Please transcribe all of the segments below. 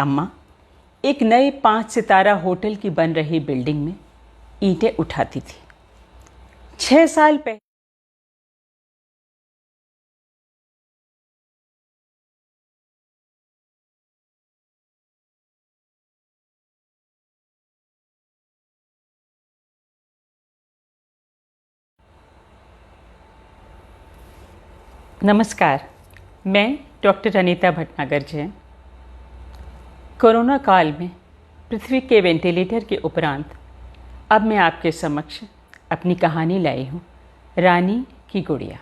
अम्मा एक नए 5 सितारा होटल की बन रही बिल्डिंग में ईंटें उठाती थी। 6 साल पहले नमस्कार, मैं डॉक्टर अनीता भटनागर जैन। कोरोना काल में पृथ्वी के वेंटिलेटर के उपरांत अब मैं आपके समक्ष अपनी कहानी लाई हूँ, रानी की गुड़िया।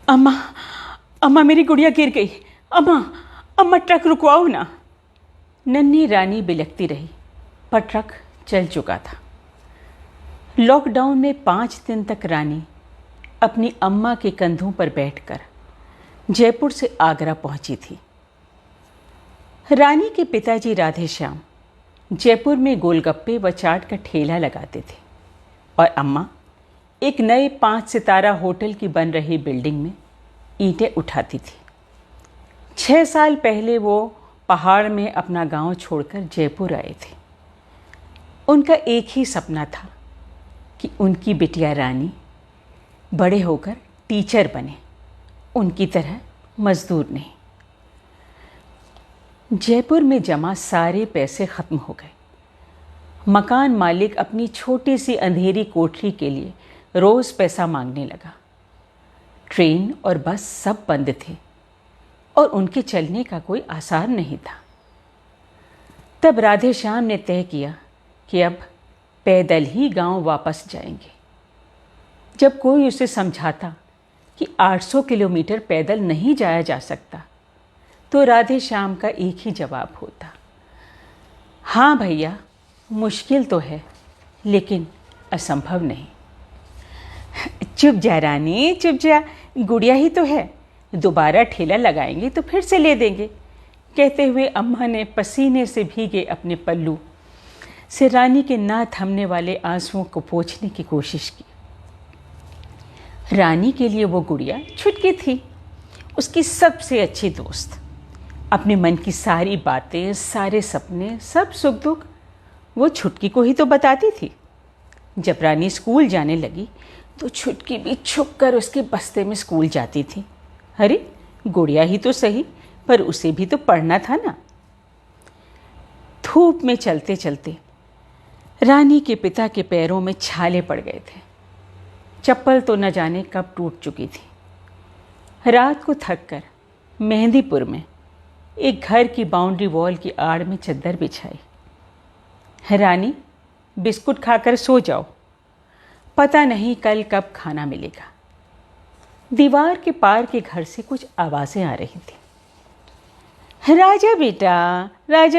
अम्मा अम्मा मेरी गुड़िया गिर गई। अम्मा अम्मा ट्रक रुकवाओ ना। नन्ही रानी बिलखती रही, पर ट्रक चल चुका था। लॉकडाउन में 5 दिन तक रानी अपनी अम्मा के कंधों पर बैठकर जयपुर से आगरा पहुंची थी। रानी के पिताजी राधेश्याम जयपुर में गोलगप्पे व चाट का ठेला लगाते थे और अम्मा एक नए 5 सितारा होटल की बन रही बिल्डिंग में ईंटें उठाती थी। 6 साल पहले वो पहाड़ में अपना गांव छोड़कर जयपुर आए थे। उनका एक ही सपना था कि उनकी बिटिया रानी बड़े होकर टीचर बने, उनकी तरह मजदूर नहीं। जयपुर में जमा सारे पैसे खत्म हो गए। मकान मालिक अपनी छोटी सी अंधेरी कोठरी के लिए रोज पैसा मांगने लगा। ट्रेन और बस सब बंद थे और उनके चलने का कोई आसार नहीं था। तब राधेश्याम ने तय किया कि अब पैदल ही गांव वापस जाएंगे। जब कोई उसे समझाता कि 800 किलोमीटर पैदल नहीं जाया जा सकता, तो राधेश्याम का एक ही जवाब होता, हाँ भैया, मुश्किल तो है लेकिन असंभव नहीं। चुप जा रानी, चुप जा, गुड़िया ही तो है, दोबारा ठेला लगाएंगे तो फिर से ले देंगे, कहते हुए अम्मा ने पसीने से भीगे अपने पल्लू से रानी के ना थमने वाले आंसुओं को पोंछने की कोशिश की। रानी के लिए वो गुड़िया छुटकी थी, उसकी सबसे अच्छी दोस्त। अपने मन की सारी बातें, सारे सपने, सब सुख दुख वो छुटकी को ही तो बताती थी। जब रानी स्कूल जाने लगी तो छुटकी भी छुप कर उसके बस्ते में स्कूल जाती थी। अरे गुड़िया ही तो सही, पर उसे भी तो पढ़ना था ना। धूप में चलते चलते रानी के पिता के पैरों में छाले पड़ गए थे। चप्पल तो न जाने कब टूट चुकी थी। रात को थक कर मेहंदीपुर में एक घर की बाउंड्री वॉल की आड़ में चद्दर बिछाई। रानी, बिस्कुट खाकर सो जाओ, पता नहीं कल कब खाना मिलेगा। दीवार के पार के घर से कुछ आवाज़ें आ रही थी। राजा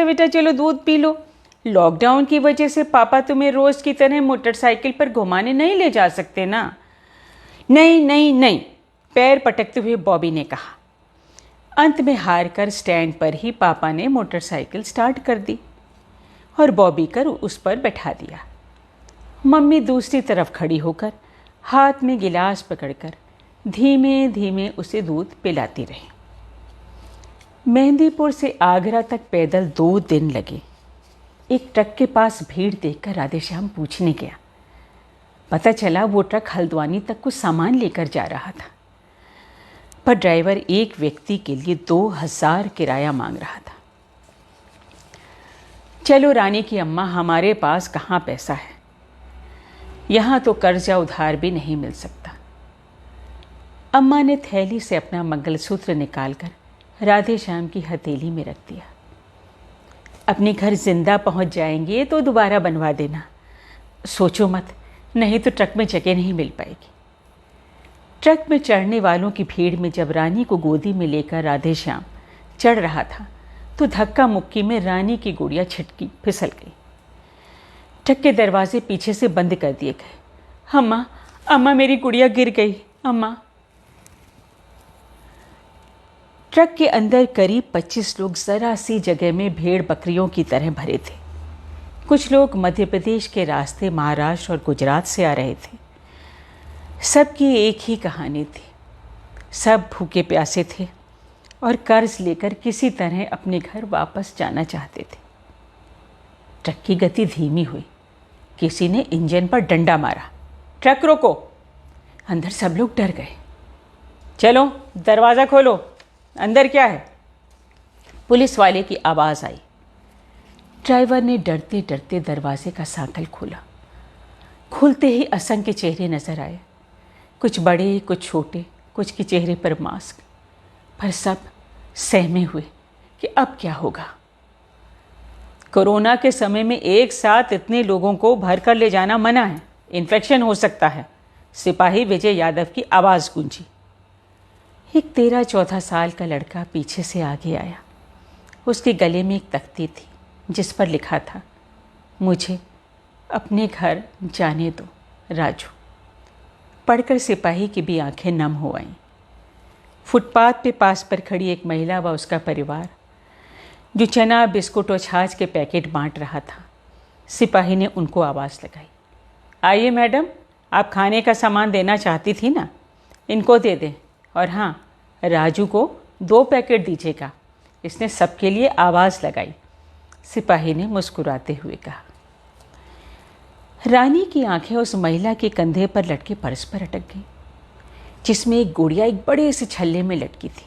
बेटा, चलो दूध पी लो। लॉकडाउन की वजह से पापा तुम्हें रोज की तरह मोटरसाइकिल पर घुमाने नहीं ले जा सकते ना। नहीं, पैर पटकते हुए बॉबी ने कहा। अंत में हार कर स्टैंड पर ही पापा ने मोटरसाइकिल स्टार्ट कर दी और बॉबी कर उस पर बैठा दिया। मम्मी दूसरी तरफ खड़ी होकर हाथ में गिलास पकड़कर धीमे धीमे उसे दूध पिलाती रही। मेहंदीपुर से आगरा तक पैदल 2 दिन लगे। एक ट्रक के पास भीड़ देखकर राधेश्याम पूछने गया। पता चला वो ट्रक हल्द्वानी तक कुछ सामान लेकर जा रहा था, पर ड्राइवर एक व्यक्ति के लिए 2000 किराया मांग रहा था। चलो रानी की अम्मा, हमारे पास कहाँ पैसा है, यहाँ तो कर्जा उधार भी नहीं मिल सकता। अम्मा ने थैली से अपना मंगलसूत्र निकालकर राधेश्याम की हथेली में रख दिया। अपने घर जिंदा पहुंच जाएंगे तो दोबारा बनवा देना, सोचो मत, नहीं तो ट्रक में जगह नहीं मिल पाएगी। ट्रक में चढ़ने वालों की भीड़ में जब रानी को गोदी में लेकर राधेश्याम चढ़ रहा था तो धक्का मुक्की में रानी की गुड़िया छिटकी, फिसल गई। ट्रक के दरवाजे पीछे से बंद कर दिए गए। अम्मा मेरी गुड़िया गिर गई, अम्मा। ट्रक के अंदर करीब 25 लोग जरा सी जगह में भेड़ बकरियों की तरह भरे थे। कुछ लोग मध्य प्रदेश के रास्ते महाराष्ट्र और गुजरात से आ रहे थे। सबकी एक ही कहानी थी, सब भूखे प्यासे थे और कर्ज लेकर किसी तरह अपने घर वापस जाना चाहते थे। ट्रक की गति धीमी हुई। किसी ने इंजन पर डंडा मारा। ट्रक रोको। अंदर सब लोग डर गए। चलो दरवाज़ा खोलो, अंदर क्या है? पुलिस वाले की आवाज़ आई। ड्राइवर ने डरते डरते दरवाजे का सांकल खोला। खुलते ही असंख्य चेहरे नजर आए, कुछ बड़े, कुछ छोटे, कुछ के चेहरे पर मास्क, पर सब सहमे हुए कि अब क्या होगा। कोरोना के समय में एक साथ इतने लोगों को भर कर ले जाना मना है, इन्फेक्शन हो सकता है। सिपाही विजय यादव की आवाज़ गूंजी। एक 13-14 साल का लड़का पीछे से आगे आया। उसके गले में एक तख्ती थी जिस पर लिखा था, मुझे अपने घर जाने दो राजू। पढ़कर सिपाही की भी आंखें नम हो आईं। फुटपाथ पे पास पर खड़ी एक महिला व उसका परिवार जो चना, बिस्कुट और छाछ के पैकेट बांट रहा था। सिपाही ने उनको आवाज़ लगाई, आइए मैडम, आप खाने का सामान देना चाहती थी ना, इनको दे दें। और हाँ, राजू को 2 पैकेट दीजिएगा। इसने सबके लिए आवाज़ लगाई। सिपाही ने मुस्कुराते हुए कहा। रानी की आंखें उस महिला के कंधे पर लटके पर्स पर अटक गई, जिसमें एक गुड़िया एक बड़े से छल्ले में लटकी थी।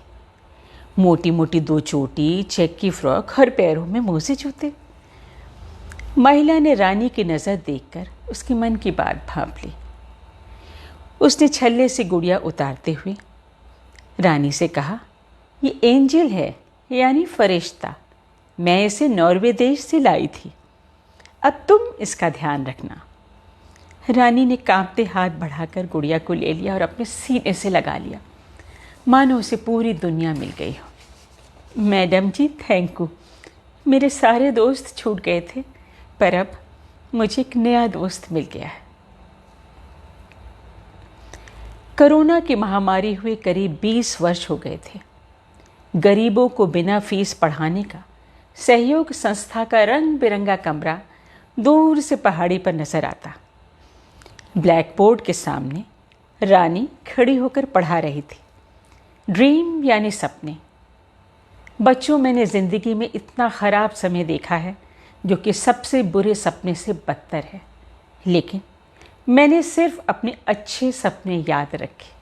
मोटी मोटी 2 चोटी, चेक की फ्रॉक, हर पैरों में मोजे जूते। महिला ने रानी की नज़र देखकर उसके मन की बात भांप ली। उसने छल्ले से गुड़िया उतारते हुए रानी से कहा, ये एंजल है, यानी फरिश्ता। मैं इसे नॉर्वे देश से लाई थी। अब तुम इसका ध्यान रखना। रानी ने कांपते हाथ बढ़ाकर गुड़िया को ले लिया और अपने सीने से लगा लिया, मानो उसे पूरी दुनिया मिल गई हो। Madam ji thank you. मेरे सारे दोस्त छूट गए थे, पर अब मुझे एक नया दोस्त मिल गया है। कोरोना की महामारी हुए करीब 20 वर्ष हो गए थे। गरीबों को बिना फीस पढ़ाने का सहयोग संस्था का रंग बिरंगा कमरा दूर से पहाड़ी पर नजर आता। ब्लैक बोर्ड के सामने रानी खड़ी होकर पढ़ा रही थी, ड्रीम यानी सपने। बच्चों, मैंने ज़िंदगी में इतना ख़राब समय देखा है जो कि सबसे बुरे सपने से बदतर है, लेकिन मैंने सिर्फ अपने अच्छे सपने याद रखे।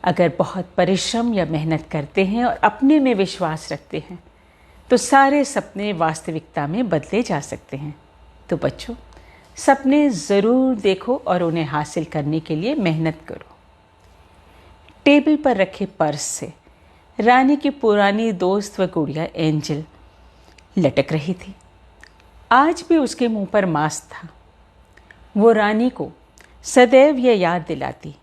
अगर बहुत परिश्रम या मेहनत करते हैं और अपने में विश्वास रखते हैं तो सारे सपने वास्तविकता में बदले जा सकते हैं। तो बच्चों, सपने ज़रूर देखो और उन्हें हासिल करने के लिए मेहनत करो। टेबल पर रखे पर्स से रानी की पुरानी दोस्त व गुड़िया एंजल लटक रही थी। आज भी उसके मुंह पर मास्क था। वो रानी को सदैव यह याद दिलाती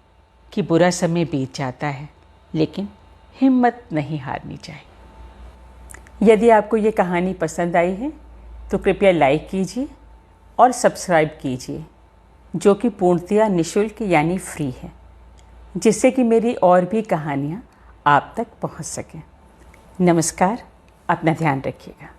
कि बुरा समय बीत जाता है, लेकिन हिम्मत नहीं हारनी चाहिए। यदि आपको ये कहानी पसंद आई है तो कृपया लाइक कीजिए और सब्सक्राइब कीजिए, जो कि पूर्णतया निःशुल्क यानी फ्री है, जिससे कि मेरी और भी कहानियाँ आप तक पहुँच सकें। नमस्कार, अपना ध्यान रखिएगा।